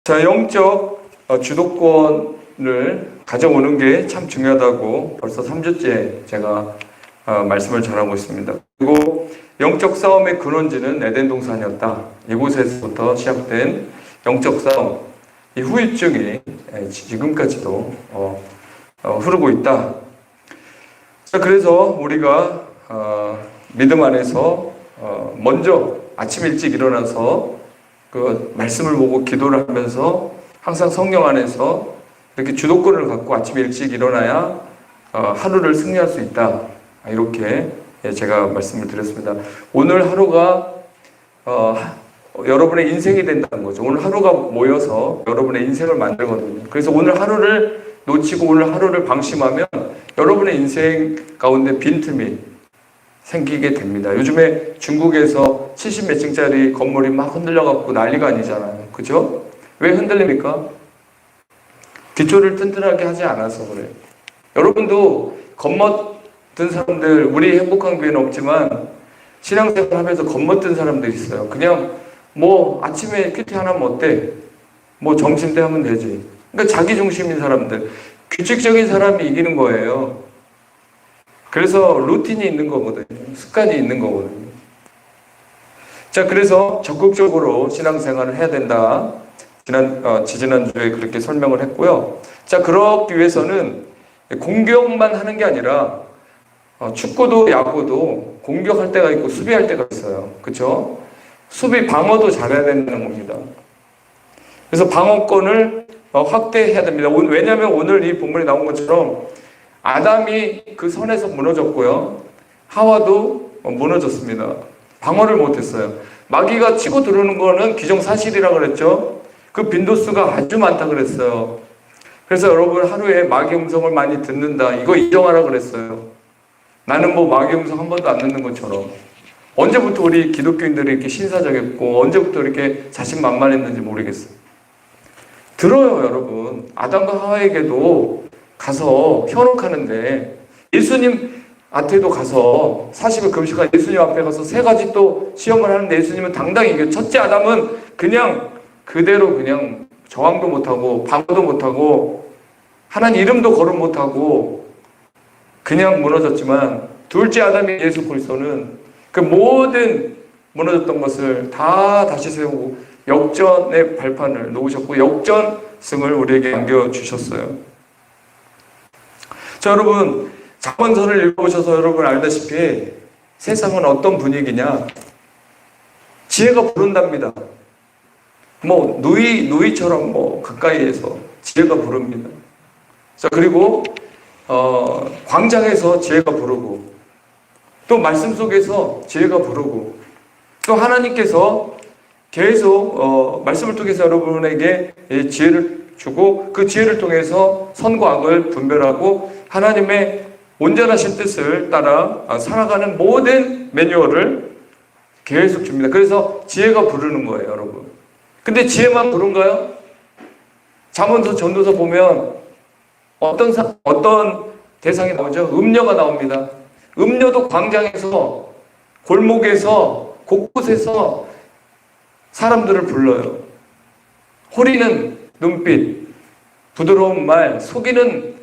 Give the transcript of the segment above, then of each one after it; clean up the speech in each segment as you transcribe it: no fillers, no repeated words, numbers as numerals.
자, 영적 주도권을 가져오는 게 참 중요하다고 벌써 3주째 제가 말씀을 전하고 있습니다. 그리고 영적 싸움의 근원지는 에덴 동산이었다. 이곳에서부터 시작된 영적 싸움, 이 후유증이 지금까지도 흐르고 있다. 자, 그래서 우리가 믿음 안에서 먼저 아침 일찍 일어나서 그 말씀을 보고 기도를 하면서 항상 성령 안에서 이렇게 주도권을 갖고 아침 일찍 일어나야 하루를 승리할 수 있다. 이렇게 제가 말씀을 드렸습니다. 오늘 하루가 여러분의 인생이 된다는 거죠. 오늘 하루가 모여서 여러분의 인생을 만들거든요. 그래서 오늘 하루를 놓치고 오늘 하루를 방심하면 여러분의 인생 가운데 빈틈이 생기게 됩니다. 요즘에 중국에서 70 몇 층짜리 건물이 막 흔들려갖고 난리가 아니잖아요. 그죠? 왜 흔들립니까? 기초를 튼튼하게 하지 않아서 그래요. 여러분도 겁먹던 사람들, 우리 행복한 교회는 없지만 신앙생활 하면서 겁먹던 사람들이 있어요. 그냥 뭐 아침에 큐티 하나 하면 어때? 뭐 점심 때 하면 되지. 그러니까 자기 중심인 사람들, 규칙적인 사람이 이기는 거예요. 그래서 루틴이 있는 거거든요. 습관이 있는 거거든요. 자, 그래서 적극적으로 신앙생활을 해야 된다. 지지난주에 그렇게 설명을 했고요. 자, 그러기 위해서는 공격만 하는 게 아니라 축구도 야구도 공격할 때가 있고 수비할 때가 있어요. 그렇죠? 수비 방어도 잘해야 된다는 겁니다. 그래서 방어권을 확대해야 됩니다. 왜냐하면 오늘 이 본문에 나온 것처럼 아담이 그 선에서 무너졌고요. 하와도 무너졌습니다. 방어를 못했어요. 마귀가 치고 들어오는 거는 기정사실이라고 그랬죠. 그 빈도수가 아주 많다 그랬어요. 그래서 여러분 하루에 마귀 음성을 많이 듣는다. 이거 인정하라 그랬어요. 나는 뭐 마귀 음성 한 번도 안 듣는 것처럼. 언제부터 우리 기독교인들이 이렇게 신사적이었고 언제부터 이렇게 자신만만했는지 모르겠어요. 들어요, 여러분. 아담과 하와에게도 가서 현혹하는데 예수님한테도 가서 40일 금식한 예수님 앞에 가서 3가지 또 시험을 하는데 예수님은 당당히 이겨요. 첫째 아담은 그냥 그대로 그냥 저항도 못하고 방어도 못하고 하나님 이름도 거론 못하고 그냥 무너졌지만 둘째 아담이 예수 그리스도는 그 모든 무너졌던 것을 다 다시 세우고 역전의 발판을 놓으셨고 역전승을 우리에게 안겨주셨어요. 자, 여러분 잠언서를 읽어보셔서 여러분 알다시피 세상은 어떤 분위기냐? 지혜가 부른답니다. 뭐 누이처럼 뭐 가까이에서 지혜가 부릅니다. 자, 그리고 광장에서 지혜가 부르고 또 말씀 속에서 지혜가 부르고 또 하나님께서 계속 말씀을 통해서 여러분에게 지혜를 주고 그 지혜를 통해서 선과 악을 분별하고 하나님의 온전하신 뜻을 따라 살아가는 모든 매뉴얼을 계속 줍니다. 그래서 지혜가 부르는 거예요, 여러분. 근데 지혜만 부른가요? 잠언서 전도서 보면 어떤 대상이 나오죠? 음녀가 나옵니다. 음녀도 광장에서 골목에서 곳곳에서 사람들을 불러요. 호리는 눈빛, 부드러운 말, 속이는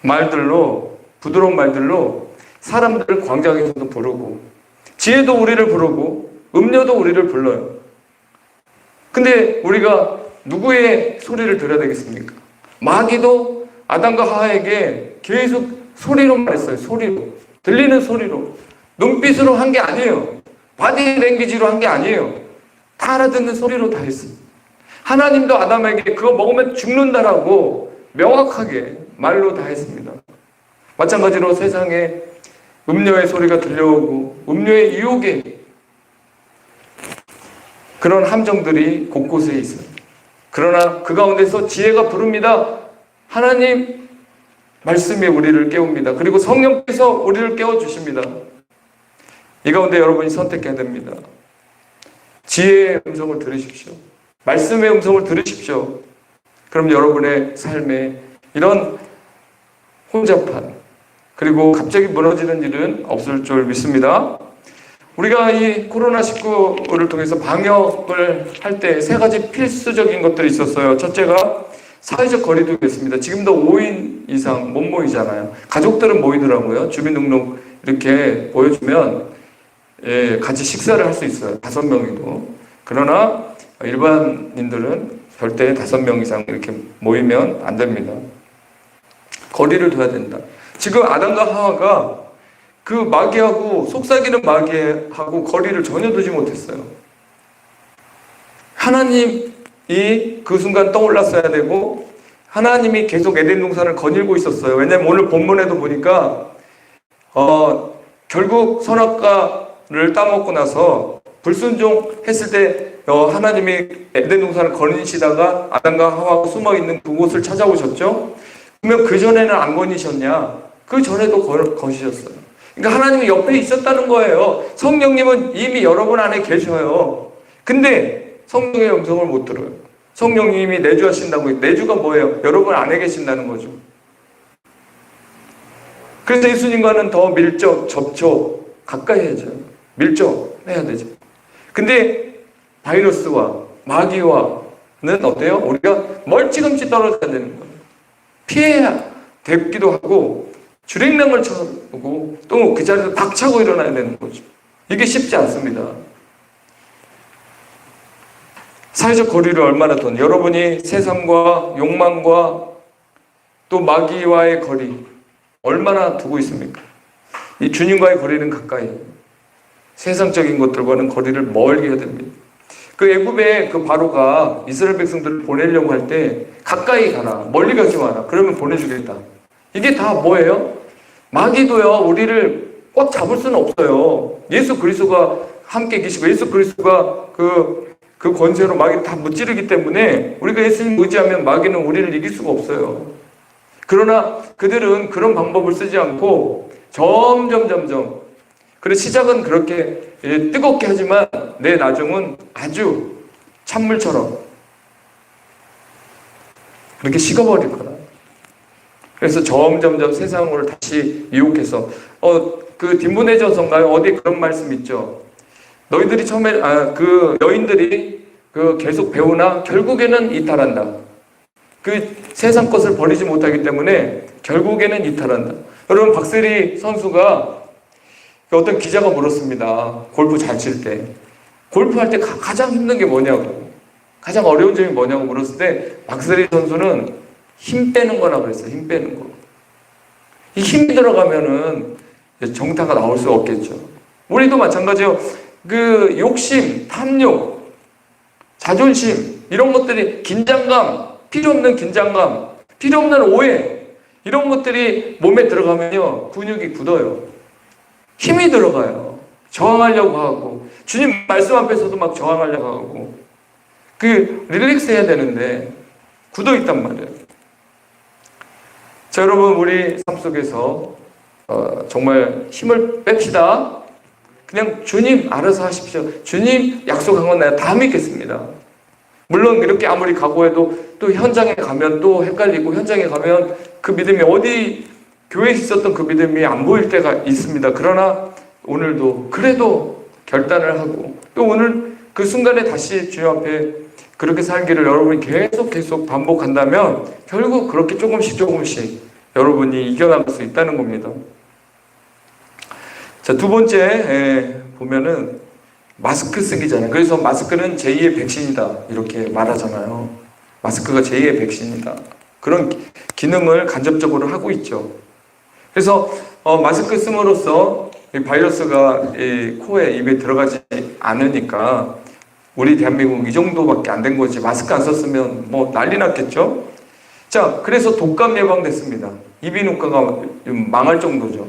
말들로, 부드러운 말들로 사람들을 광장에서도 부르고 지혜도 우리를 부르고 음녀도 우리를 불러요. 근데 우리가 누구의 소리를 들어야 되겠습니까? 마귀도 아담과 하와에게 계속 소리로 말했어요. 소리로. 들리는 소리로. 눈빛으로 한 게 아니에요. 바디랭귀지로 한 게 아니에요. 다 알아듣는 소리로 다 했어요. 하나님도 아담에게 그거 먹으면 죽는다라고 명확하게 말로 다 했습니다. 마찬가지로 세상에 음료의 소리가 들려오고 음료의 유혹에 그런 함정들이 곳곳에 있어요. 그러나 그 가운데서 지혜가 부릅니다. 하나님 말씀이 우리를 깨웁니다. 그리고 성령께서 우리를 깨워주십니다. 이 가운데 여러분이 선택해야 됩니다. 지혜의 음성을 들으십시오. 말씀의 음성을 들으십시오. 그럼 여러분의 삶에 이런 혼잡한 그리고 갑자기 무너지는 일은 없을 줄 믿습니다. 우리가 이 코로나19를 통해서 방역을 할 때 세 가지 필수적인 것들이 있었어요. 첫째가 사회적 거리두기였습니다. 지금도 5인 이상 못 모이잖아요. 가족들은 모이더라고요. 주민등록 이렇게 보여주면 같이 식사를 할 수 있어요. 5명이도. 그러나 일반인들은 절대 5명 이상 이렇게 모이면 안 됩니다. 거리를 둬야 된다. 지금 아담과 하와가 그 마귀하고, 속삭이는 마귀하고 거리를 전혀 두지 못했어요. 하나님이 그 순간 떠올랐어야 되고, 하나님이 계속 에덴 동산을 거닐고 있었어요. 왜냐하면 오늘 본문에도 보니까 결국 선악과를 따먹고 나서 불순종했을 때 하나님이 에덴 동산을 거니시다가 아담과 하와가 숨어있는 그곳을 찾아오셨죠. 그러면 그 전에는 안 거니셨냐? 그 전에도 거니셨어요. 그러니까 하나님이 옆에 있었다는 거예요. 성령님은 이미 여러분 안에 계셔요. 근데 성령의 음성을 못 들어요. 성령님이 내주하신다고. 내주가 뭐예요? 여러분 안에 계신다는 거죠. 그래서 예수님과는 더 밀접, 접촉, 가까이 해야죠. 밀접해야 되죠. 근데 바이러스와 마귀와는 어때요? 우리가 멀찌감치 떨어져야 되는 거예요. 피해야 되기도 하고, 주랭랑을 쳐보고 또 그 자리에서 박차고 일어나야 되는 거죠. 이게 쉽지 않습니다. 사회적 거리를 얼마나 더, 여러분이 세상과 욕망과 또 마귀와의 거리 얼마나 두고 있습니까? 이 주님과의 거리는 가까이, 세상적인 것들과는 거리를 멀게 해야 됩니다. 그 애굽의 그 바로가 이스라엘 백성들을 보내려고 할 때 가까이 가라, 멀리 가지 마라, 그러면 보내주겠다. 이게 다 뭐예요? 마귀도요, 우리를 꽉 잡을 수는 없어요. 예수 그리스도가 함께 계시고 예수 그리스도가 그 권세로 마귀를 다 무찌르기 때문에 우리가 예수님 의지하면 마귀는 우리를 이길 수가 없어요. 그러나 그들은 그런 방법을 쓰지 않고 점점 그래서 시작은 그렇게 뜨겁게 하지만 내 나중은 아주 찬물처럼 그렇게 식어버릴 거다. 그래서 점점 세상을 다시 유혹해서 그 딘보네전서인가요? 어디 그런 말씀 있죠. 너희들이 처음에 그 여인들이 그 계속 배우나 결국에는 이탈한다. 그 세상 것을 버리지 못하기 때문에 결국에는 이탈한다. 여러분, 박세리 선수가 어떤 기자가 물었습니다. 골프 잘 칠 때. 골프할 때 가장 힘든 게 뭐냐고, 가장 어려운 점이 뭐냐고 물었을 때 박세리 선수는 힘 빼는 거라고 그랬어요. 힘 빼는 거. 이 힘이 들어가면은 정타가 나올 수 없겠죠. 우리도 마찬가지요. 그 욕심, 탐욕, 자존심, 이런 것들이, 긴장감, 필요 없는 긴장감, 필요 없는 오해, 이런 것들이 몸에 들어가면요, 근육이 굳어요. 힘이 들어가요. 저항하려고 하고, 주님 말씀 앞에서도 막 저항하려고 하고, 릴렉스 해야 되는데 굳어 있단 말이에요. 자, 여러분, 우리 삶 속에서 정말 힘을 뺍시다. 그냥 주님 알아서 하십시오. 주님 약속한 건 내가 다 믿겠습니다. 물론 이렇게 아무리 각오해도 또 현장에 가면 또 헷갈리고, 현장에 가면 그 믿음이 어디 교회에 있었던 그 믿음이 안 보일 때가 있습니다. 그러나 오늘도 그래도 결단을 하고 또 오늘 그 순간에 다시 주님 앞에 그렇게 살기를 여러분이 계속 반복한다면 결국 그렇게 조금씩 여러분이 이겨나갈 수 있다는 겁니다. 자, 두 번째 보면은 마스크 쓰기잖아요. 그래서 마스크는 제2의 백신이다 이렇게 말하잖아요. 마스크가 제2의 백신이다. 그런 기능을 간접적으로 하고 있죠. 그래서 마스크 씀으로써 이 바이러스가 이 코에 입에 들어가지 않으니까 우리 대한민국 이 정도밖에 안 된 거지, 마스크 안 썼으면 뭐 난리 났겠죠. 자, 그래서 독감 예방됐습니다. 이비인후과가 망할 정도죠.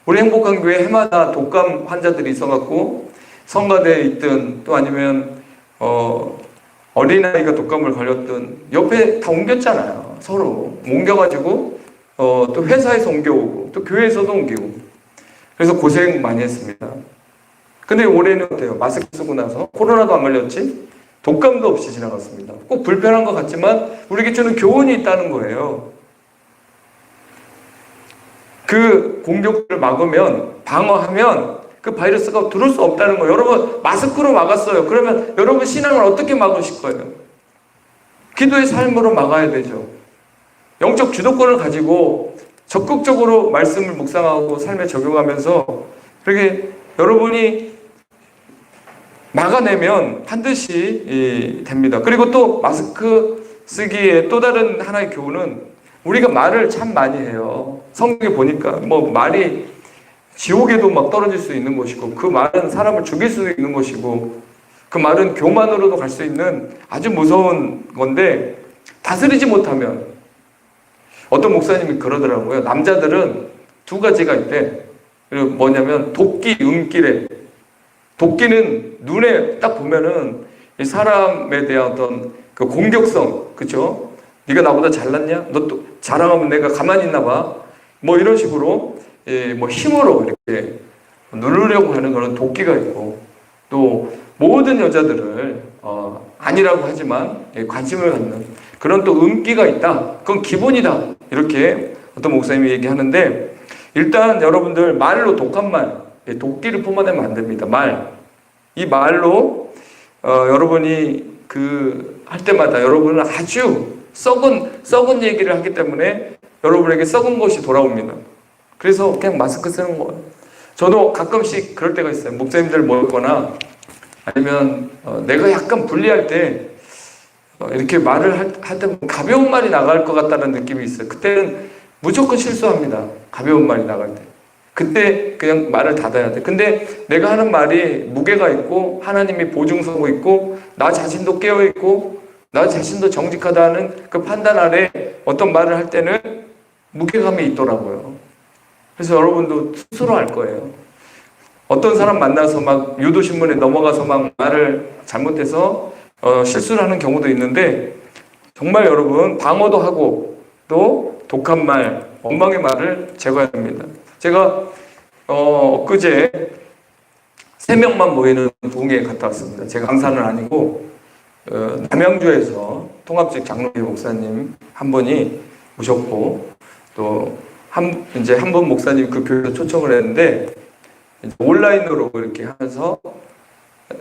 우리 행복한 교회 해마다 독감 환자들이 있어갖고 성가대에 있든 또 아니면 어린아이가 독감을 걸렸든 옆에 다 옮겼잖아요. 서로 옮겨가지고 또 회사에서 옮겨오고 또 교회에서도 옮기고, 그래서 고생 많이 했습니다. 근데 올해는 어때요? 마스크 쓰고 나서 코로나도 안 걸렸지? 독감도 없이 지나갔습니다. 꼭 불편한 것 같지만 우리에게 주는 교훈이 있다는 거예요. 그 공격을 막으면, 방어하면 그 바이러스가 들어올 수 없다는 거예요. 여러분 마스크로 막았어요. 그러면 여러분 신앙을 어떻게 막으실 거예요? 기도의 삶으로 막아야 되죠. 영적 주도권을 가지고 적극적으로 말씀을 묵상하고 삶에 적용하면서 그렇게 여러분이 막아내면 반드시 됩니다. 그리고 또 마스크 쓰기에 또 다른 하나의 교훈은 우리가 말을 참 많이 해요. 성경에 보니까 뭐 말이 지옥에도 막 떨어질 수 있는 것이고 그 말은 사람을 죽일 수 있는 것이고 그 말은 교만으로도 갈 수 있는 아주 무서운 건데 다스리지 못하면 어떤 목사님이 그러더라고요. 남자들은 두 가지가 있대. 그리고 뭐냐면 도끼, 은끼래. 도끼는 눈에 딱 보면은 이 사람에 대한 어떤 그 공격성, 그쵸? 네가 나보다 잘났냐? 너 또 자랑하면 내가 가만히 있나 봐. 뭐 이런 식으로 뭐 힘으로 이렇게 누르려고 하는 그런 도끼가 있고 또 모든 여자들을 아니라고 하지만 관심을 갖는 그런 또 은기가 있다. 그건 기본이다. 이렇게 어떤 목사님이 얘기하는데 일단 여러분들 말로 독한 말, 도끼를 뿜어내면 안 됩니다. 말. 이 말로 여러분이 할 때마다 여러분은 아주 썩은 얘기를 하기 때문에 여러분에게 썩은 것이 돌아옵니다. 그래서 그냥 마스크 쓰는 거예요. 저도 가끔씩 그럴 때가 있어요. 목사님들 모였거나 아니면 내가 약간 불리할 때 이렇게 말을 할 때 가벼운 말이 나갈 것 같다는 느낌이 있어요. 그때는 무조건 실수합니다. 가벼운 말이 나갈 때. 그때 그냥 말을 닫아야 돼. 근데 내가 하는 말이 무게가 있고 하나님이 보증서고 있고 나 자신도 깨어있고 나 자신도 정직하다는 그 판단 아래 어떤 말을 할 때는 무게감이 있더라고요. 그래서 여러분도 스스로 알 거예요. 어떤 사람 만나서 막 유도신문에 넘어가서 막 말을 잘못해서 실수를 하는 경우도 있는데 정말 여러분 방어도 하고 또 독한 말, 원망의 말을 제거해야 됩니다. 제가 엊그제 3명만 모이는 부흥회에 갔다 왔습니다. 제가 강사는 아니고 남양주에서 통합직 장로회 목사님 한 분이 오셨고 또 한 분 목사님 그 교회에 초청을 했는데 온라인으로 이렇게 하면서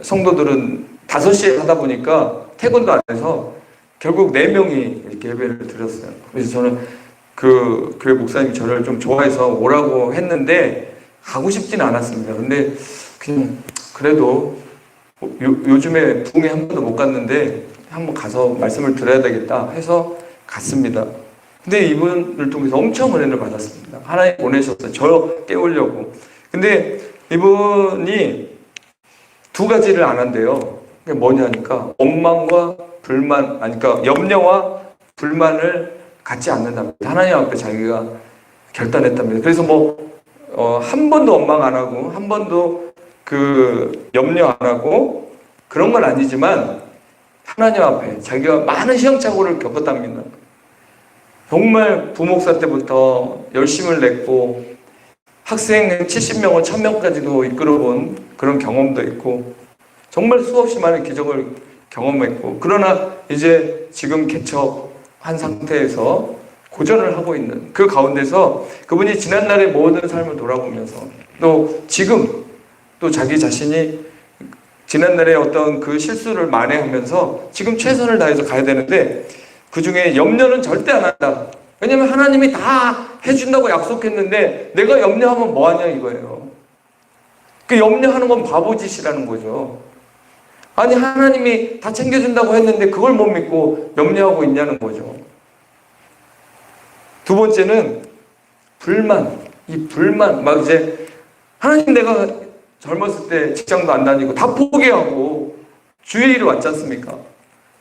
성도들은 5시에 하다 보니까 퇴근도 안 해서 결국 4명이 이렇게 예배를 드렸어요. 그래서 저는 그 교회 목사님이 저를 좀 좋아해서 오라고 했는데 가고 싶지는 않았습니다. 근데 그냥 그래도 요즘에 부흥회 한 번도 못 갔는데 한번 가서 말씀을 드려야 되겠다 해서 갔습니다. 근데 이분을 통해서 엄청 은혜를 받았습니다. 하나님 보내셨어요. 저 깨우려고. 근데 이분이 2가지를 안 한대요. 그게 뭐냐니까 원망과 불만, 그러니까 염려와 불만을 갖지 않는답니다. 하나님 앞에 자기가 결단했답니다. 그래서 한 번도 원망 안 하고 한 번도 염려 안 하고 그런 건 아니지만 하나님 앞에 자기가 많은 시행착오를 겪었답니다. 정말 부목사 때부터 열심을 냈고 학생 70명을 1000명까지도 이끌어본 그런 경험도 있고 정말 수없이 많은 기적을 경험했고 그러나 이제 지금 개척한 상태에서 고전을 하고 있는 그 가운데서 그분이 지난날의 모든 삶을 돌아보면서 또 지금 또 자기 자신이 지난날의 어떤 그 실수를 만회하면서 지금 최선을 다해서 가야 되는데 그 중에 염려는 절대 안 한다. 왜냐면 하나님이 다 해준다고 약속했는데 내가 염려하면 뭐하냐 이거예요. 그 염려하는 건 바보짓이라는 거죠. 아니 하나님이 다 챙겨준다고 했는데 그걸 못 믿고 염려하고 있냐는 거죠. 2번째는 불만. 이 불만 막 이제 하나님 내가 젊었을 때 직장도 안 다니고 다 포기하고 주의 일이 왔지 않습니까?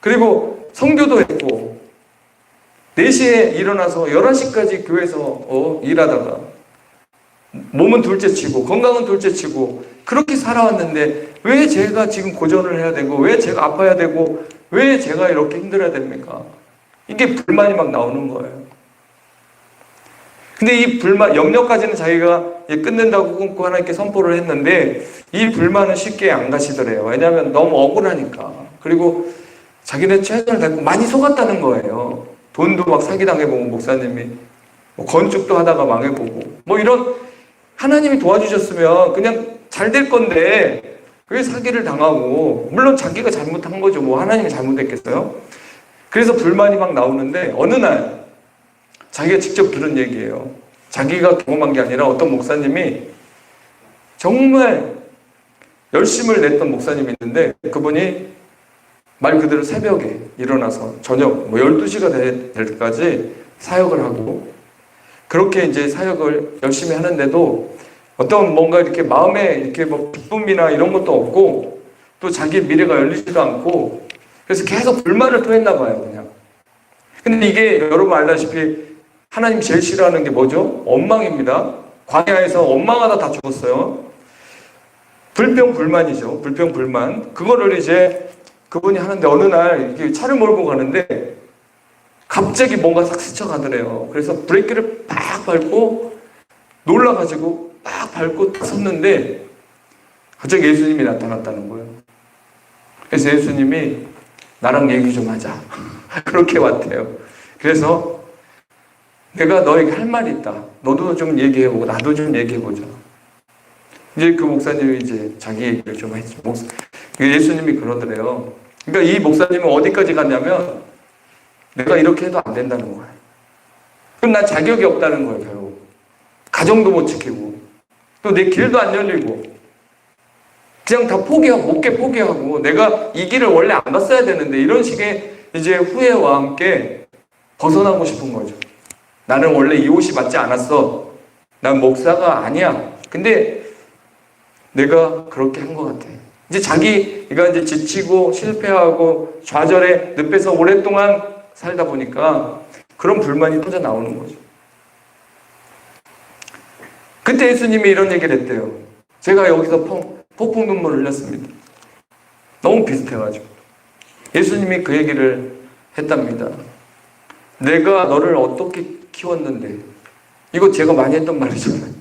그리고 선교도 했고 4시에 일어나서 11시까지 교회에서 일하다가 몸은 둘째치고 건강은 둘째치고 그렇게 살아왔는데 왜 제가 지금 고전을 해야 되고 왜 제가 아파야 되고 왜 제가 이렇게 힘들어야 됩니까? 이게 불만이 막 나오는 거예요. 근데 이 불만, 염려까지는 자기가 끝낸다고 끊고 하나님께 선포를 했는데 이 불만은 쉽게 안 가시더래요. 왜냐하면 너무 억울하니까. 그리고 자기네 최선을 다했고 많이 속았다는 거예요. 돈도 막 사기당해보고 목사님이 건축도 하다가 망해보고 이런 하나님이 도와주셨으면 그냥 잘 될 건데 왜 사기를 당하고, 물론 자기가 잘못한 거죠. 뭐 하나님이 잘못했겠어요? 그래서 불만이 막 나오는데 어느 날 자기가 직접 들은 얘기예요. 자기가 경험한 게 아니라 어떤 목사님이 정말 열심을 냈던 목사님이 있는데, 그분이 말 그대로 새벽에 일어나서 저녁 12시가 될 때까지 사역을 하고, 그렇게 이제 사역을 열심히 하는데도 어떤 뭔가 이렇게 마음에 이렇게 뭐 기쁨이나 이런 것도 없고, 또 자기 미래가 열리지도 않고, 그래서 계속 불만을 토했나 봐요, 그냥. 근데 이게 여러분 알다시피 하나님 제일 싫어하는 게 뭐죠? 원망입니다. 광야에서 원망하다 다 죽었어요. 불평불만이죠. 불평불만. 그거를 이제 그분이 하는데 어느 날 이렇게 차를 몰고 가는데 갑자기 뭔가 싹 스쳐가더래요. 그래서 브레이크를 팍 밟고 놀라가지고 팍 밟고 딱 섰는데 갑자기 예수님이 나타났다는 거예요. 그래서 예수님이 나랑 얘기 좀 하자. 그렇게 왔대요. 그래서 내가 너에게 할 말이 있다. 너도 좀 얘기해보고 나도 좀 얘기해보자. 이제 그 목사님이 이제 자기 얘기를 좀 했죠. 예수님이 그러더래요. 그러니까 이 목사님은 어디까지 갔냐면 내가 이렇게 해도 안 된다는 거예요. 그럼 난 자격이 없다는 거예요, 결국. 가정도 못 지키고 또 내 길도 안 열리고 그냥 다 포기하고 못게 포기하고 내가 이 길을 원래 안 갔어야 되는데, 이런 식의 이제 후회와 함께 벗어나고 싶은 거죠. 나는 원래 이 옷이 맞지 않았어. 난 목사가 아니야. 근데 내가 그렇게 한 것 같아. 이제 자기가 이제 지치고 실패하고 좌절에 늪에서 오랫동안 살다 보니까 그런 불만이 터져 나오는 거죠. 그때 예수님이 이런 얘기를 했대요. 제가 여기서 폭풍 눈물을 흘렸습니다. 너무 비슷해가지고. 예수님이 그 얘기를 했답니다. 내가 너를 어떻게 키웠는데. 이거 제가 많이 했던 말이잖아요.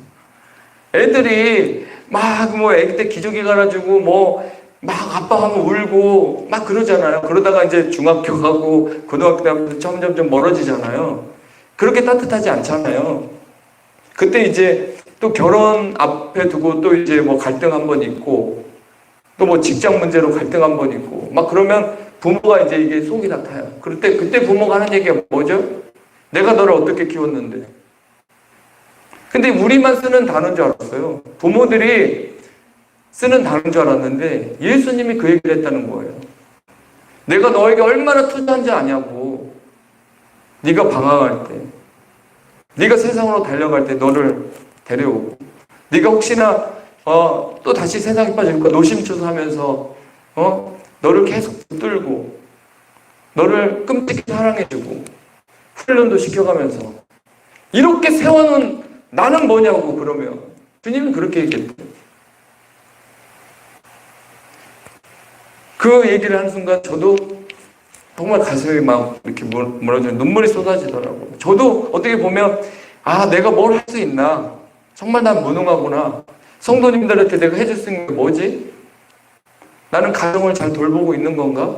애들이 막 뭐 애기 때 기저귀 갈아주고 뭐 막 아빠 하면 울고 막 그러잖아요. 그러다가 이제 중학교 가고 고등학교 가면 점점 멀어지잖아요. 그렇게 따뜻하지 않잖아요. 그때 이제 또 결혼 앞에 두고 또 이제 뭐 갈등 한 번 있고 또 뭐 직장 문제로 갈등 한 번 있고 막 그러면 부모가 이제 이게 속이 다 타요. 그때 부모가 하는 얘기가 뭐죠? 내가 너를 어떻게 키웠는데. 근데 우리만 쓰는 단어인 줄 알았어요. 부모들이 쓰는 단어인 줄 알았는데 예수님이 그 얘기를 했다는 거예요. 내가 너에게 얼마나 투자한지 아냐고. 네가 방황할 때, 네가 세상으로 달려갈 때 너를 데려오고, 네가 혹시나 또 다시 세상에 빠질까 노심초사하면서 너를 계속 붙들고 너를 끔찍히 사랑해주고 훈련도 시켜가면서 이렇게 세워놓은 나는 뭐냐고. 그러면 주님은 그렇게 얘기했대요. 그 얘기를 하는 순간 저도 정말 가슴이 막 이렇게 무너지는 눈물이 쏟아지더라고요. 저도 어떻게 보면 내가 뭘 할 수 있나, 정말 난 무능하구나, 성도님들한테 내가 해줄 수 있는 게 뭐지? 나는 가정을 잘 돌보고 있는 건가?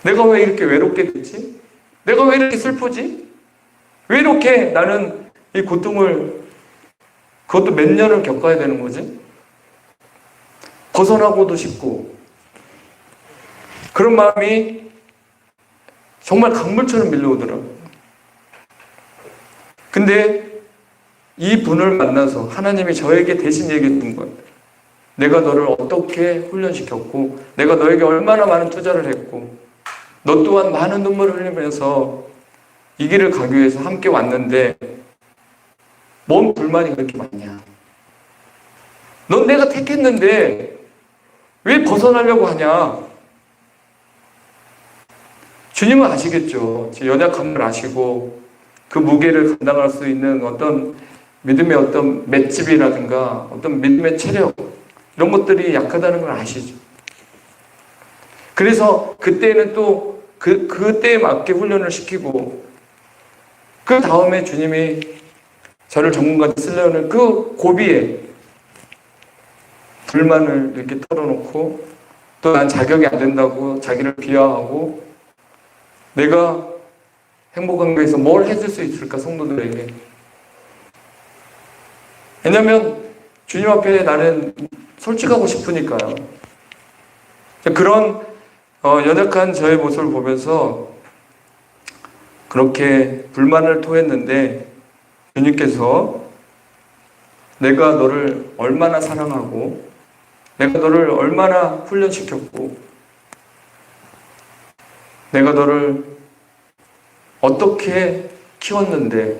내가 왜 이렇게 외롭게 됐지? 내가 왜 이렇게 슬프지? 왜 이렇게 나는 이 고통을, 그것도 몇 년을 겪어야 되는 거지? 벗어나고도 싶고, 그런 마음이 정말 강물처럼 밀려오더라고요. 근데 이 분을 만나서 하나님이 저에게 대신 얘기해 준 거예요. 내가 너를 어떻게 훈련시켰고, 내가 너에게 얼마나 많은 투자를 했고, 너 또한 많은 눈물을 흘리면서 이 길을 가기 위해서 함께 왔는데 뭔 불만이 그렇게 많냐? 넌 내가 택했는데 왜 벗어나려고 하냐? 주님은 아시겠죠. 제 연약함을 아시고 그 무게를 감당할 수 있는 어떤 믿음의 어떤 맷집이라든가 어떤 믿음의 체력, 이런 것들이 약하다는 걸 아시죠. 그래서 그때는 또 그때에 맞게 훈련을 시키고, 그 다음에 주님이 저를 전문가로 쓰려는 그 고비에 불만을 이렇게 털어놓고, 또 난 자격이 안 된다고 자기를 비하하고, 내가 행복한 거에서 뭘 해줄 수 있을까, 성도들에게. 왜냐면 주님 앞에 나는 솔직하고 싶으니까요. 그런 연약한 저의 모습을 보면서 그렇게 불만을 토했는데 주님께서 내가 너를 얼마나 사랑하고 내가 너를 얼마나 훈련시켰고 내가 너를 어떻게 키웠는데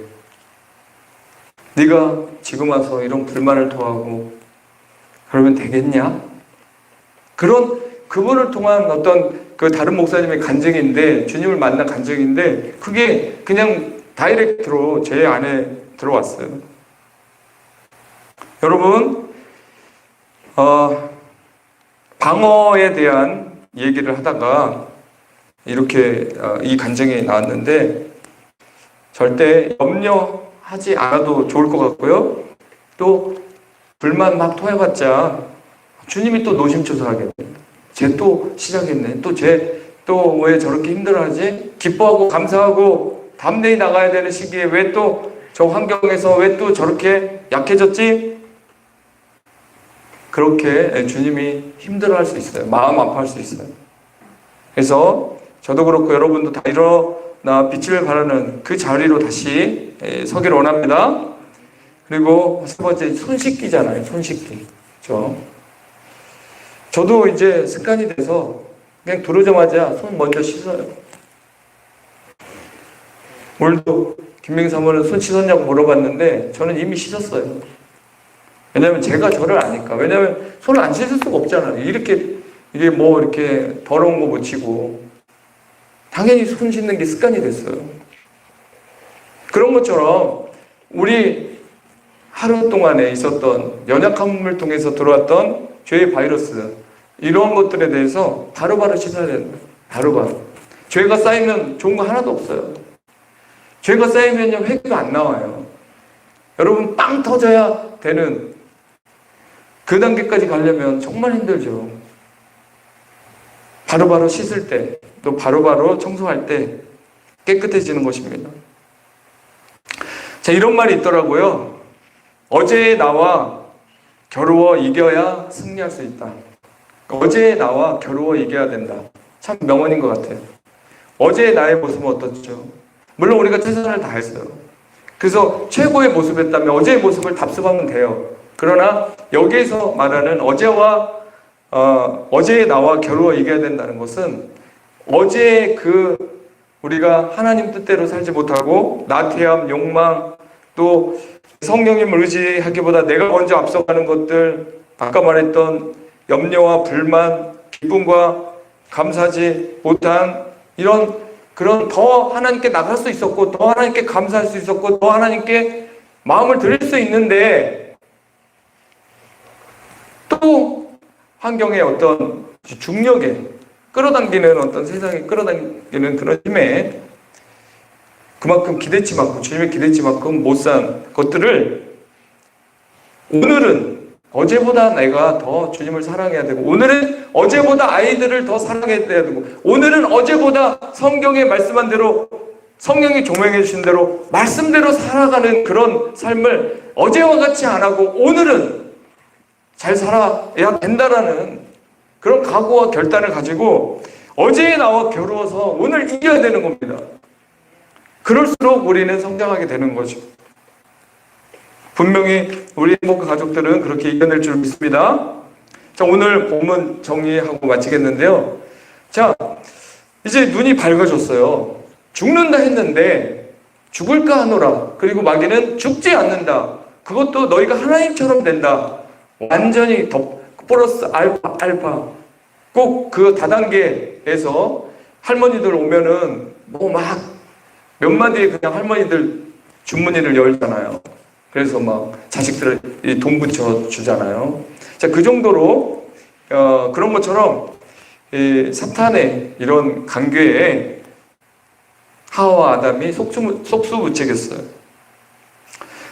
네가 지금 와서 이런 불만을 토하고 그러면 되겠냐? 그런 그분을 통한 어떤 그 다른 목사님의 간증인데, 주님을 만난 간증인데 그게 그냥 다이렉트로 제 안에 들어왔어요. 여러분, 방어에 대한 얘기를 하다가 이렇게 이 간증이 나왔는데 절대 염려하지 않아도 좋을 것 같고요. 또 불만 막 토해봤자 주님이 또 노심초사하게 됩니다. 쟤 또 시작했네. 또 왜 저렇게 힘들어하지? 기뻐하고 감사하고 담대히 나가야 되는 시기에 왜 또 저 환경에서 왜 또 저렇게 약해졌지? 그렇게 주님이 힘들어할 수 있어요. 마음 아파할 수 있어요. 그래서 저도 그렇고 여러분도 다 일어나 빛을 발하는 그 자리로 다시 서기를 원합니다. 그리고 세 번째, 손 씻기잖아요. 손 씻기. 그렇죠? 저도 이제 습관이 돼서 그냥 들어오자마자 손 먼저 씻어요. 오늘도 김명희 사모는 손 씻었냐고 물어봤는데 저는 이미 씻었어요. 왜냐하면 제가 저를 아니까. 왜냐하면 손을 안 씻을 수가 없잖아요. 이게 뭐 이렇게 더러운 거 못 치고 당연히 손 씻는 게 습관이 됐어요. 그런 것처럼 우리 하루 동안에 있었던 연약함을 통해서 들어왔던 죄의 바이러스, 이런 것들에 대해서 바로바로 씻어야 된다. 바로바로. 죄가 쌓이면 좋은 거 하나도 없어요. 죄가 쌓이면요, 회개가 안 나와요. 여러분, 빵 터져야 되는 그 단계까지 가려면 정말 힘들죠. 바로바로 씻을 때, 또 바로바로 청소할 때 깨끗해지는 것입니다. 자, 이런 말이 있더라고요. 어제의 나와 겨루어 이겨야 승리할 수 있다. 어제의 나와 겨루어 이겨야 된다. 참 명언인 것 같아요. 어제의 나의 모습은 어떻죠? 물론 우리가 최선을 다했어요. 그래서 최고의 모습이었다면 어제의 모습을 답습하면 돼요. 그러나 여기에서 말하는 어제의 나와 겨루어 이겨야 된다는 것은 어제의 우리가 하나님 뜻대로 살지 못하고 나태함, 욕망, 또 성령님을 의지하기보다 내가 먼저 앞서가는 것들, 아까 말했던 염려와 불만, 기쁨과 감사하지 못한 그런 더 하나님께 나갈 수 있었고, 더 하나님께 감사할 수 있었고, 더 하나님께 마음을 드릴 수 있는데 또 환경의 어떤 중력에 끌어당기는 어떤 세상에 끌어당기는 그런 힘에 그만큼 기대치 많고 주님의 기대치만큼 못 산 것들을 오늘은 어제보다 내가 더 주님을 사랑해야 되고, 오늘은 어제보다 아이들을 더 사랑해야 되고, 오늘은 어제보다 성경에 말씀한 대로, 성령이 조명해 주신 대로 말씀대로 살아가는 그런 삶을 어제와 같이 안 하고 오늘은 잘 살아야 된다라는 그런 각오와 결단을 가지고 어제에 나와 겨루어서 오늘 이겨야 되는 겁니다. 그럴수록 우리는 성장하게 되는 거죠. 분명히 우리 행복한 가족들은 그렇게 이겨낼 줄 믿습니다. 자, 오늘 본문 정리하고 마치겠는데요. 자, 이제 눈이 밝아졌어요. 죽는다 했는데 죽을까 하노라. 그리고 마귀는 죽지 않는다. 그것도 너희가 하나님처럼 된다. 완전히 플러스 알파. 꼭 그 다단계에서 할머니들 오면은 뭐 막 몇 마디에 그냥 할머니들 주머니를 열잖아요. 그래서 막 자식들을 돈 붙여 주잖아요. 자, 그 정도로 그런 것처럼 사탄의 이런 관계에 하와와 아담이 속수무책했어요.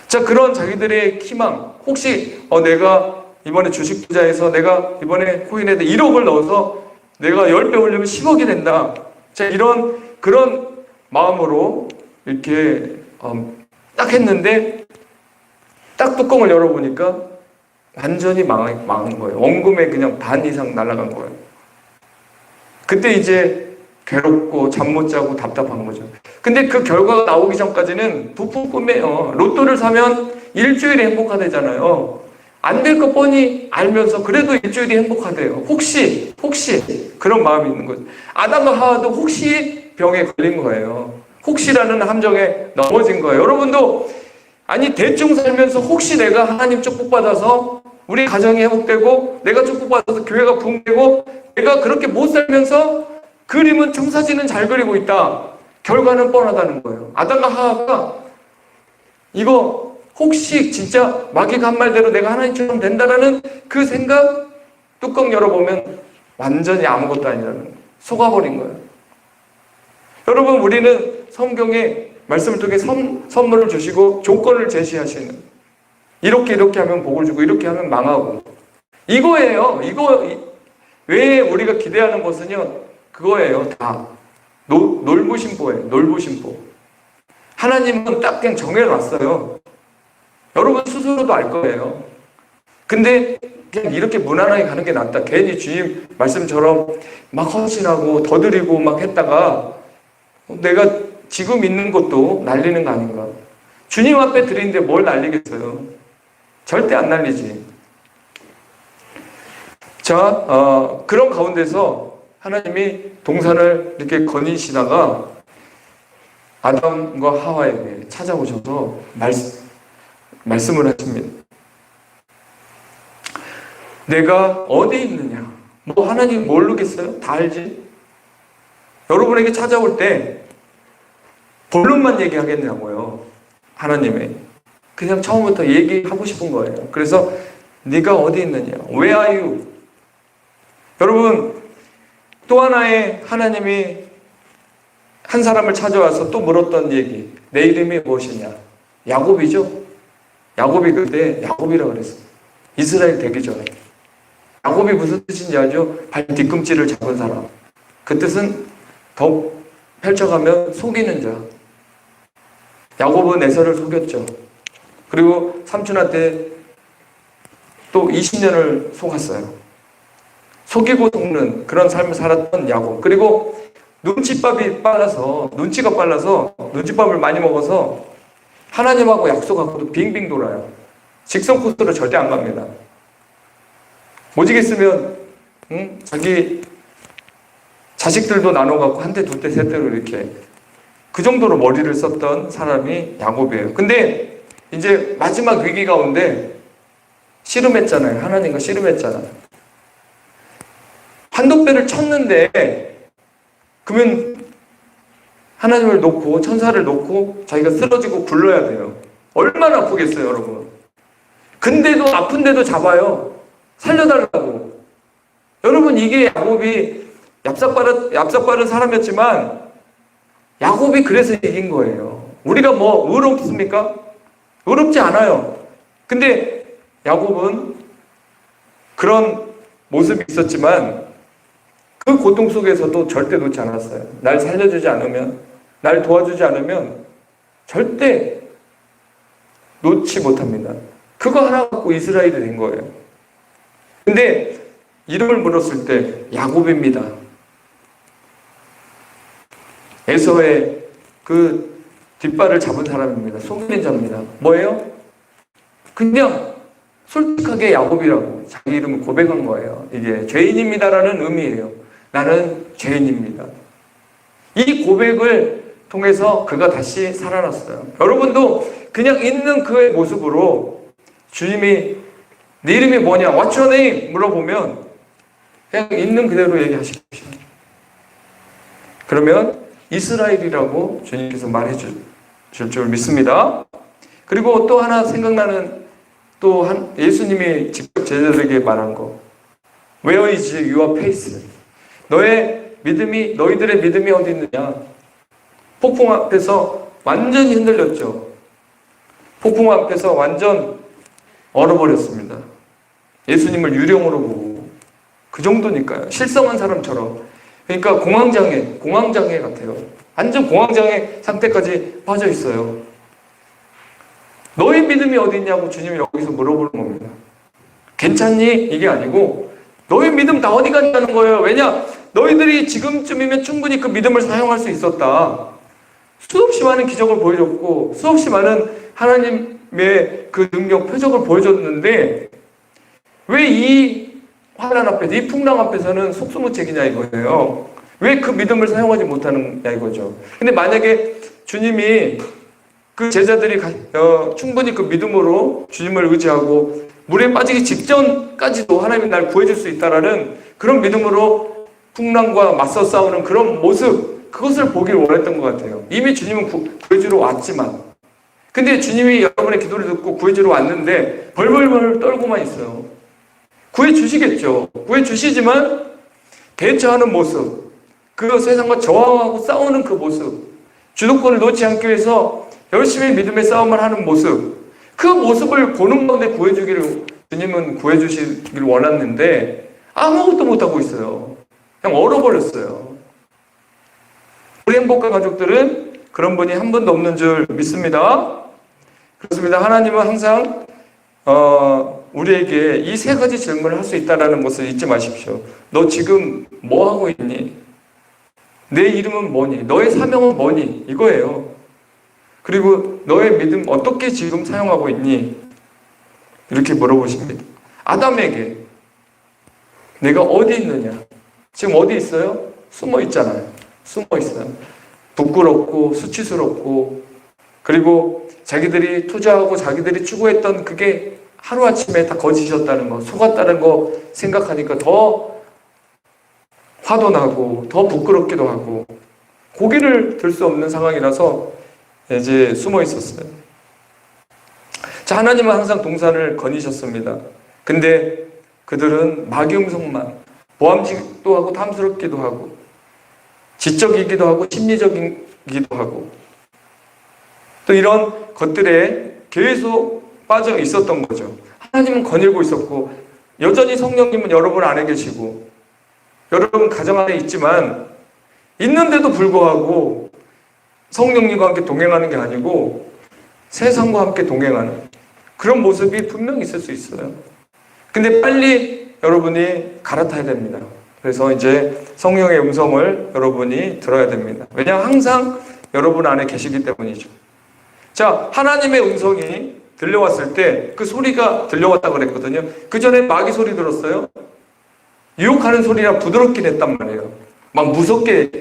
자, 그런 자기들의 희망, 혹시 내가 이번에 주식 투자해서 내가 이번에 코인에 1억을 넣어서 내가 10배 올리면 10억이 된다. 자, 그런 마음으로 이렇게 딱 했는데 딱 뚜껑을 열어보니까 완전히 망한 거예요. 원금에 그냥 반 이상 날아간 거예요. 그때 이제 괴롭고 잠 못 자고 답답한 거죠. 근데 그 결과가 나오기 전까지는 부푼 꿈이에요. 로또를 사면 일주일에 행복하대잖아요. 안 될 거 뻔히 알면서 그래도 일주일이 행복하대요. 혹시 그런 마음이 있는 거죠. 아담과 하와도 혹시 병에 걸린 거예요. 혹시라는 함정에 넘어진 거예요. 여러분도 아니 대충 살면서 혹시 내가 하나님 축복받아서 우리 가정이 회복되고 내가 축복받아서 교회가 부흥되고 내가 그렇게 못 살면서 그림은 청사진은 잘 그리고 있다. 결과는 뻔하다는 거예요. 아담과 하와가 이거 혹시 진짜 마귀가 한 말대로 내가 하나님처럼 된다라는 그 생각 뚜껑 열어보면 완전히 아무것도 아니라는 거예요. 속아버린 거예요. 여러분 우리는 성경에 말씀을 통해 선물을 주시고 조건을 제시하시는 이렇게 하면 복을 주고 이렇게 하면 망하고 이거예요. 이거 왜 우리가 기대하는 것은요 그거예요. 다 놀부심보예요. 놀부심보. 하나님은 딱 그냥 정해놨어요. 여러분 스스로도 알 거예요. 근데 그냥 이렇게 무난하게 가는 게 낫다. 괜히 주님 말씀처럼 막 헌신하고 더 드리고 막 했다가 내가 지금 있는 것도 날리는 거 아닌가. 주님 앞에 드리는데 뭘 날리겠어요. 절대 안 날리지. 자, 그런 가운데서 하나님이 동산을 이렇게 거니시다가 아담과 하와에게 찾아오셔서 말씀을 하십니다. 내가 어디 있느냐? 뭐 하나님 모르겠어요? 다 알지? 여러분에게 찾아올 때 본론만 얘기하겠냐고요. 하나님의. 그냥 처음부터 얘기하고 싶은 거예요. 그래서 네가 어디 있느냐? Where are you? 여러분 또 하나의 하나님이 한 사람을 찾아와서 또 물었던 얘기. 내 이름이 무엇이냐? 야곱이죠? 야곱이 그때 야곱이라고 그랬어요. 이스라엘 되기 전에. 야곱이 무슨 뜻인지 알죠? 발 뒤꿈치를 잡은 사람. 그 뜻은 더 펼쳐가면 속이는 자. 야곱은 에서를 속였죠. 그리고 삼촌한테 또 20년을 속았어요. 속이고 속는 그런 삶을 살았던 야곱. 그리고 눈치가 빨라서 눈치밥을 많이 먹어서 하나님하고 약속하고도 빙빙 돌아요. 직선 코스로 절대 안 갑니다. 오직했으면 자기 자식들도 나눠갖고 한 대, 두 대, 세 대로 이렇게 그 정도로 머리를 썼던 사람이 야곱이에요. 근데 이제 마지막 위기 가운데 씨름했잖아요. 하나님과 씨름했잖아요. 한두 배를 쳤는데 그러면 하나님을 놓고 천사를 놓고 자기가 쓰러지고 굴러야 돼요. 얼마나 아프겠어요, 여러분. 근데도 아픈데도 잡아요. 살려달라고. 여러분 이게 야곱이 얍삭바른 사람이었지만 야곱이 그래서 이긴 거예요. 우리가 뭐 의롭습니까? 의롭지 않아요. 근데 야곱은 그런 모습이 있었지만 그 고통 속에서도 절대 놓지 않았어요. 날 살려주지 않으면, 날 도와주지 않으면 절대 놓지 못합니다. 그거 하나 갖고 이스라엘이 된 거예요. 근데 이름을 물었을 때 야곱입니다. 에서의 그 뒷발을 잡은 사람입니다. 속이는 자입니다. 뭐예요? 그냥 솔직하게 야곱이라고 자기 이름을 고백한 거예요. 이게 죄인입니다라는 의미예요. 나는 죄인입니다. 이 고백을 통해서 그가 다시 살아났어요. 여러분도 그냥 있는 그의 모습으로 주님이 네 이름이 뭐냐? What's your name? 물어보면 그냥 있는 그대로 얘기하십시오. 그러면 이스라엘이라고 주님께서 말해 줄 줄 믿습니다. 그리고 또 하나 생각나는 예수님이 직접 제자들에게 말한 거. Where is your faith? 너희들의 믿음이 어디 있느냐? 폭풍 앞에서 완전히 흔들렸죠. 폭풍 앞에서 완전 얼어버렸습니다. 예수님을 유령으로 보고 그 정도니까요. 실성한 사람처럼. 그러니까 공황장애 같아요. 완전 공황장애 상태까지 빠져 있어요. 너희 믿음이 어디 있냐고 주님이 여기서 물어보는 겁니다. 괜찮니? 이게 아니고 너희 믿음 다 어디 갔냐는 거예요. 왜냐? 너희들이 지금쯤이면 충분히 그 믿음을 사용할 수 있었다. 수없이 많은 기적을 보여줬고 수없이 많은 하나님의 그 능력, 표적을 보여줬는데 왜 이 환난 앞에서, 이 풍랑 앞에서는 속수무책이냐 이거예요. 왜 그 믿음을 사용하지 못하느냐 이거죠. 근데 만약에 주님이 그 제자들이 충분히 그 믿음으로 주님을 의지하고 물에 빠지기 직전까지도 하나님이 날 구해줄 수 있다라는 그런 믿음으로 풍랑과 맞서 싸우는 그런 모습, 그것을 보길 원했던 것 같아요. 이미 주님은 구해주러 왔지만, 근데 주님이 여러분의 기도를 듣고 구해주러 왔는데 벌벌벌 떨고만 있어요. 구해주시겠죠. 구해주시지만 대처하는 모습, 그 세상과 저항하고 싸우는 그 모습, 주도권을 놓지 않기 위해서 열심히 믿음의 싸움을 하는 모습, 그 모습을 보는 가운데 구해주기를, 주님은 구해주시길 원했는데 아무것도 못하고 있어요. 그냥 얼어버렸어요. 우리 행복한 가족들은 그런 분이 한 분도 없는 줄 믿습니다. 그렇습니다. 하나님은 항상 우리에게 이 세 가지 질문을 할 수 있다는 것을 잊지 마십시오. 너 지금 뭐 하고 있니? 내 이름은 뭐니? 너의 사명은 뭐니? 이거예요. 그리고 너의 믿음 어떻게 지금 사용하고 있니? 이렇게 물어보십니다. 아담에게 내가 어디 있느냐? 지금 어디 있어요? 숨어 있잖아요. 숨어 있어요. 부끄럽고 수치스럽고, 그리고 자기들이 투자하고 자기들이 추구했던 그게 하루아침에 다 거짓이었다는 거, 속았다는 거 생각하니까 더 화도 나고 더 부끄럽기도 하고 고개를 들 수 없는 상황이라서 이제 숨어 있었어요. 자, 하나님은 항상 동산을 거니셨습니다. 근데 그들은 마귀 음성만, 보암직도 하고 탐스럽기도 하고 지적이기도 하고 심리적이기도 하고 또 이런 것들에 계속 빠져 있었던 거죠. 하나님은 거닐고 있었고 여전히 성령님은 여러분 안에 계시고 여러분 가정 안에 있지만, 있는데도 불구하고 성령님과 함께 동행하는 게 아니고 세상과 함께 동행하는 그런 모습이 분명히 있을 수 있어요. 근데 빨리 여러분이 갈아타야 됩니다. 그래서 이제 성령의 음성을 여러분이 들어야 됩니다. 왜냐하면 항상 여러분 안에 계시기 때문이죠. 자, 하나님의 음성이 들려왔을 때 그 소리가 들려왔다고 그랬거든요. 그 전에 마귀 소리 들었어요? 유혹하는 소리라 부드럽긴 했단 말이에요. 막 무섭게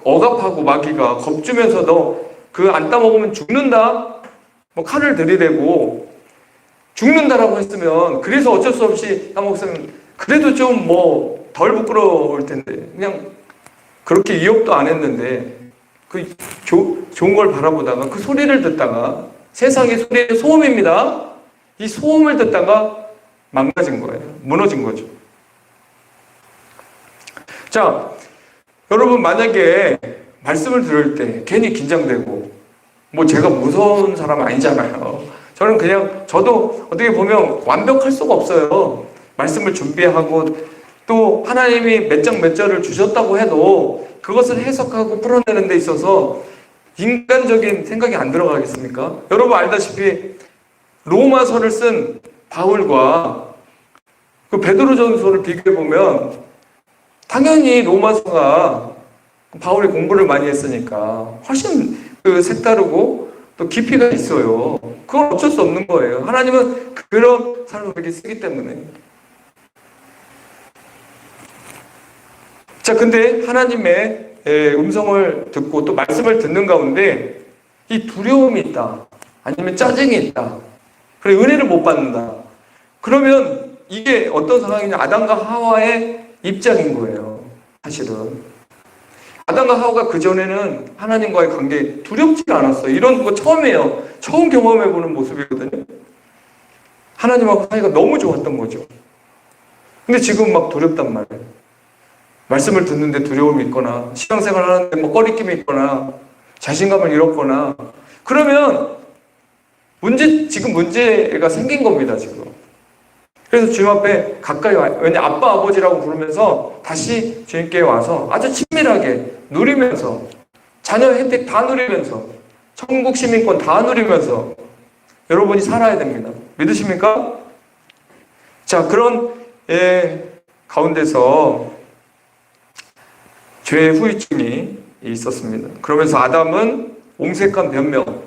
억압하고 마귀가 겁주면서 너 그 안 따먹으면 죽는다? 뭐 칼을 들이대고 죽는다라고 했으면, 그래서 어쩔 수 없이 따먹었으면 그래도 좀 뭐 덜 부끄러울 텐데 그냥 그렇게 위협도 안 했는데 그 좋은 걸 바라보다가 그 소리를 듣다가, 세상의 소리는 소음입니다. 이 소음을 듣다가 망가진 거예요. 무너진 거죠. 자, 여러분 만약에 말씀을 들을 때 괜히 긴장되고, 뭐 제가 무서운 사람 아니잖아요. 저는 그냥, 저도 어떻게 보면 완벽할 수가 없어요. 말씀을 준비하고 또 하나님이 몇 장 몇 절을 주셨다고 해도 그것을 해석하고 풀어내는 데 있어서 인간적인 생각이 안 들어가겠습니까? 여러분 알다시피 로마서를 쓴 바울과 그 베드로전서를 비교해보면 당연히 로마서가 바울이 공부를 많이 했으니까 훨씬 그 색다르고 또 깊이가 있어요. 그건 어쩔 수 없는 거예요. 하나님은 그런 사람에게 쓰기 때문에. 자, 근데 하나님의 음성을 듣고 또 말씀을 듣는 가운데 이 두려움이 있다, 아니면 짜증이 있다, 그래 은혜를 못 받는다, 그러면 이게 어떤 상황이냐? 아담과 하와의 입장인 거예요. 사실은 아담과 하와가 그전에는 하나님과의 관계 두렵지가 않았어요. 이런 거 처음이에요. 처음 경험해보는 모습이거든요. 하나님하고 사이가 너무 좋았던 거죠. 근데 지금 막 두렵단 말이에요. 말씀을 듣는데 두려움이 있거나, 신앙생활 하는데 뭐 꺼리낌이 있거나, 자신감을 잃었거나, 그러면 지금 문제가 생긴 겁니다, 지금. 그래서 주님 앞에 가까이 와요. 왜냐, 아빠, 아버지라고 부르면서 다시 주님께 와서 아주 친밀하게 누리면서, 자녀 혜택 다 누리면서, 천국 시민권 다 누리면서 여러분이 살아야 됩니다. 믿으십니까? 자, 그런 가운데서 죄의 후유증이 있었습니다. 그러면서 아담은 옹색한 변명,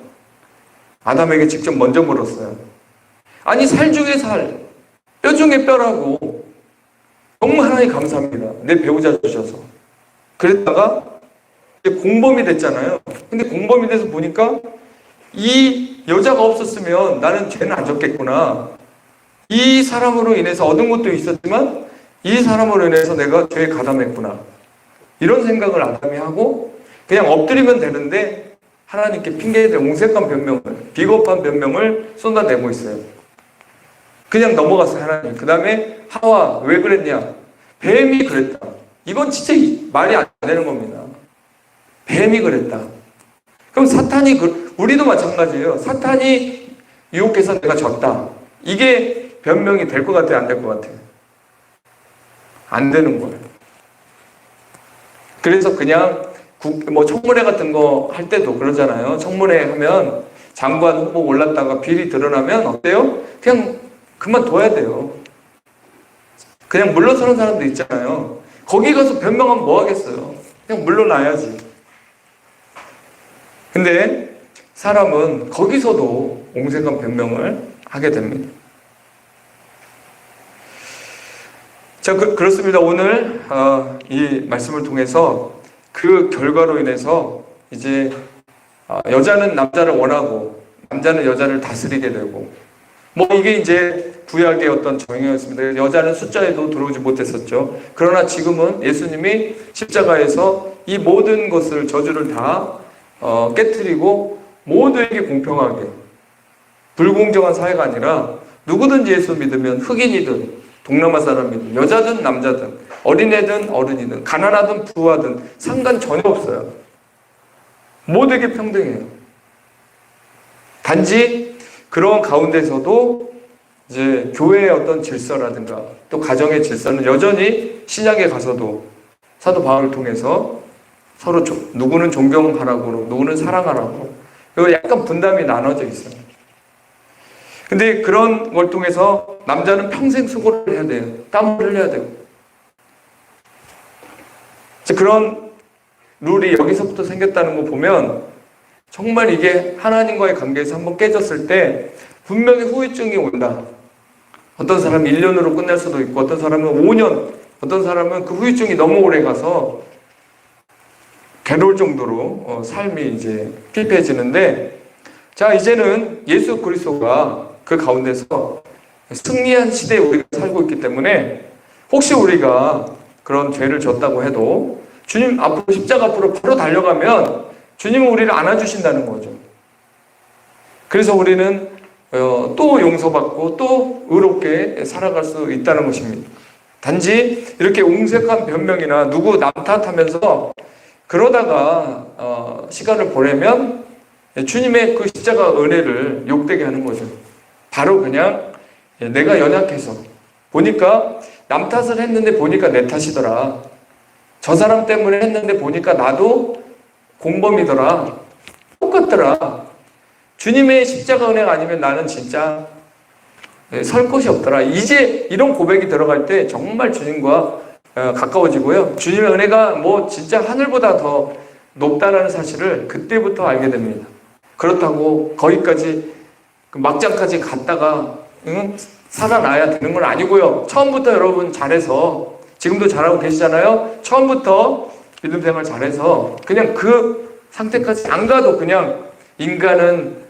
아담에게 직접 먼저 물었어요. 아니, 살 중에 살, 뼈 중에 뼈라고. 정말 하나님 감사합니다. 내 배우자 주셔서. 그랬다가 이제 공범이 됐잖아요. 근데 공범이 돼서 보니까 이 여자가 없었으면 나는 죄는 안 졌겠구나. 이 사람으로 인해서 얻은 것도 있었지만 이 사람으로 인해서 내가 죄에 가담했구나. 이런 생각을 아담이 하고 그냥 엎드리면 되는데 하나님께 핑계대 옹색한 변명을, 비겁한 변명을 쏟아내고 있어요. 그냥 넘어갔어요, 하나님. 그 다음에 하와 왜 그랬냐? 뱀이 그랬다. 이건 진짜 말이 안 되는 겁니다. 뱀이 그랬다. 그럼 사탄이 우리도 마찬가지예요. 사탄이 유혹해서 내가 졌다. 이게 변명이 될 것 같아요, 안 될 것 같아요? 안 되는 거예요. 그래서 그냥 청문회 같은 거 할 때도 그러잖아요. 청문회 하면 장관 후보 올랐다가 비리 드러나면 어때요? 그냥 그만둬야 돼요. 그냥 물러서는 사람도 있잖아요. 거기 가서 변명하면 뭐 하겠어요? 그냥 물러나야지. 근데 사람은 거기서도 옹색한 변명을 하게 됩니다. 자, 그렇습니다. 오늘 이 말씀을 통해서 그 결과로 인해서 이제 여자는 남자를 원하고 남자는 여자를 다스리게 되고 이게 이제 구약의 어떤 정의였습니다. 여자는 숫자에도 들어오지 못했었죠. 그러나 지금은 예수님이 십자가에서 이 모든 것을 저주를 다 깨트리고 모두에게 공평하게 불공정한 사회가 아니라 누구든지 예수 믿으면 흑인이든 동남아 사람이든 여자든 남자든 어린애든 어른이든 가난하든 부하든 상관 전혀 없어요. 모두에게 평등해요. 단지 그런 가운데서도 이제 교회의 어떤 질서라든가 또 가정의 질서는 여전히 신약에 가서도 사도 바울을 통해서 서로 누구는 존경하라고 누구는 사랑하라고 그리고 약간 분담이 나눠져 있어요. 근데 그런 걸 통해서 남자는 평생 수고를 해야 돼요. 땀을 흘려야 되고. 그런 룰이 여기서부터 생겼다는 거 보면 정말 이게 하나님과의 관계에서 한번 깨졌을 때 분명히 후유증이 온다. 어떤 사람은 1년으로 끝날 수도 있고 어떤 사람은 5년, 어떤 사람은 그 후유증이 너무 오래 가서 괴로울 정도로 삶이 이제 피폐해지는데 자, 이제는 예수 그리스도가 그 가운데서 승리한 시대에 우리가 살고 있기 때문에 혹시 우리가 그런 죄를 졌다고 해도 주님 앞으로 십자가 앞으로 바로 달려가면 주님은 우리를 안아주신다는 거죠. 그래서 우리는 또 용서받고 또 의롭게 살아갈 수 있다는 것입니다. 단지 이렇게 옹색한 변명이나 누구 남 탓하면서 그러다가 시간을 보내면 주님의 그 십자가 은혜를 욕되게 하는 거죠. 바로 그냥 내가 연약해서 보니까 남 탓을 했는데 보니까 내 탓이더라. 저 사람 때문에 했는데 보니까 나도 공범이더라. 똑같더라. 주님의 십자가 은혜가 아니면 나는 진짜 설 곳이 없더라. 이제 이런 고백이 들어갈 때 정말 주님과 가까워지고요. 주님의 은혜가 진짜 하늘보다 더 높다는 사실을 그때부터 알게 됩니다. 그렇다고 거기까지 막장까지 갔다가 살아나야 되는 건 아니고요. 처음부터 여러분 잘해서 지금도 잘하고 계시잖아요. 처음부터 믿음 생활 잘해서 그냥 그 상태까지 안 가도 그냥 인간은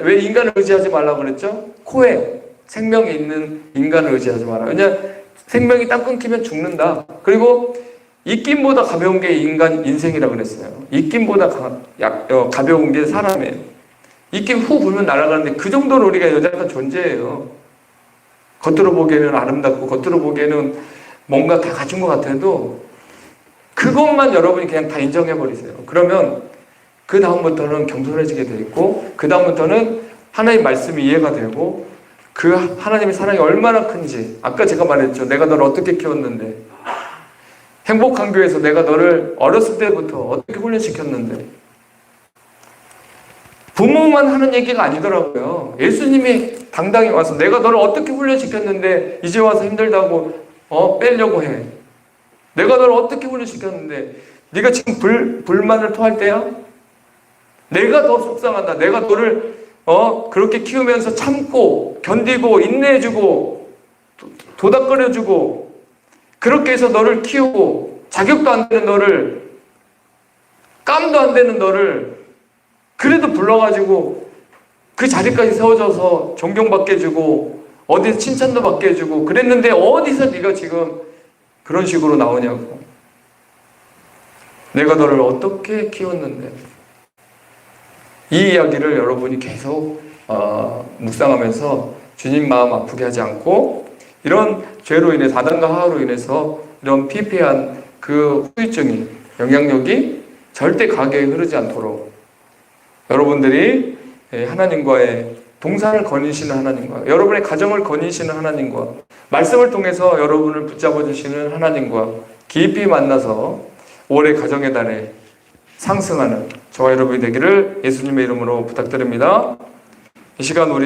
왜 인간을 의지하지 말라고 그랬죠? 코에 생명이 있는 인간을 의지하지 마라. 왜냐하면 생명이 딱 끊기면 죽는다. 그리고 입김보다 가벼운 게 인생이라고 그랬어요. 입김보다 가벼운 게 사람이에요. 입김 후 불면 날아가는데 그 정도로 우리가 연약한 존재예요. 겉으로 보기에는 아름답고 겉으로 보기에는 뭔가 다 갖춘 것 같아도 그것만 여러분이 그냥 다 인정해버리세요. 그러면 그 다음부터는 겸손해지게 돼 있고 그 다음부터는 하나님의 말씀이 이해가 되고 그 하나님의 사랑이 얼마나 큰지 아까 제가 말했죠. 내가 너를 어떻게 키웠는데 행복한 교회에서 내가 너를 어렸을 때부터 어떻게 훈련시켰는데 부모만 하는 얘기가 아니더라고요. 예수님이 당당히 와서 내가 너를 어떻게 훈련시켰는데 이제 와서 힘들다고 빼려고 해. 내가 너를 어떻게 훈련시켰는데 네가 지금 불만을 토할 때야? 내가 더 속상하다. 내가 너를 그렇게 키우면서 참고 견디고 인내해주고 도닥거려주고 그렇게 해서 너를 키우고 자격도 안 되는 너를 깜도 안 되는 너를 그래도 불러가지고 그 자리까지 세워줘서 존경받게 해주고 어디서 칭찬도 받게 해주고 그랬는데 어디서 네가 지금 그런 식으로 나오냐고. 내가 너를 어떻게 키웠는데. 이 이야기를 여러분이 계속 묵상하면서 주님 마음 아프게 하지 않고 이런 죄로 인해서 아담과 하와로 인해서 이런 피폐한 그 후유증이 영향력이 절대 가게에 흐르지 않도록 여러분들이 하나님과의 동산을 거니시는 하나님과 여러분의 가정을 거니시는 하나님과 말씀을 통해서 여러분을 붙잡아 주시는 하나님과 깊이 만나서 올해 가정의 달에 상승하는 저와 여러분이 되기를 예수님의 이름으로 부탁드립니다. 이 시간 우리